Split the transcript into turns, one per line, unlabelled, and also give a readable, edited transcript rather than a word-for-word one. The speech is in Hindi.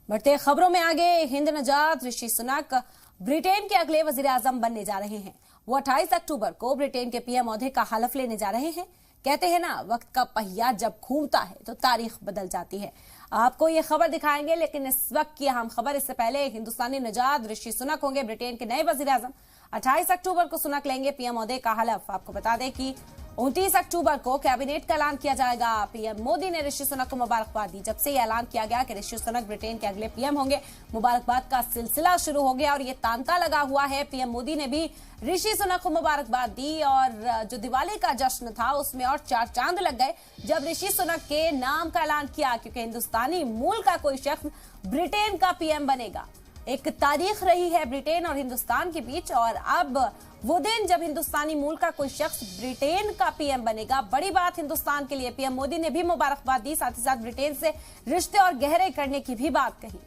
बढ़ते खबरों में आगे हिंद नजात ऋषि सुनक ब्रिटेन के अगले वजीर आजम बनने जा रहे हैं। वो 28 अक्टूबर को ब्रिटेन के पीएम ओहदे का हलफ लेने जा रहे हैं। कहते हैं ना, वक्त का पहिया जब घूमता है तो तारीख बदल जाती है। आपको ये खबर दिखाएंगे, लेकिन इस वक्त की अहम खबर इससे पहले हिंदुस्तानी निजात ऋषि सुनक होंगे ब्रिटेन के नए वजीर आजम। 28 अक्टूबर को सुनक लेंगे पीएम ओहदे का हलफ। आपको बता दें कि 29 अक्टूबर को कैबिनेट का ऐलान किया जाएगा। पीएम मोदी ने ऋषि सुनक को मुबारकबाद दी। जब से ये ऐलान किया गया कि ऋषि सुनक ब्रिटेन के अगले पीएम होंगे, मुबारकबाद का सिलसिला शुरू हो गया और ये तांता लगा हुआ है। पीएम मोदी ने भी ऋषि सुनक को मुबारकबाद दी और जो दिवाली का जश्न था उसमें और चार चांद लग गए जब ऋषि सुनक के नाम का ऐलान किया, क्योंकि हिंदुस्तानी मूल का कोई शख्स ब्रिटेन का पीएम बनेगा। एक तारीख रही है ब्रिटेन और हिंदुस्तान के बीच, और अब वो दिन जब हिंदुस्तानी मूल का कोई शख्स ब्रिटेन का पीएम बनेगा। बड़ी बात हिंदुस्तान के लिए। पीएम मोदी ने भी मुबारकबाद दी, साथ ही साथ ब्रिटेन से रिश्ते और गहरे करने की भी बात कही।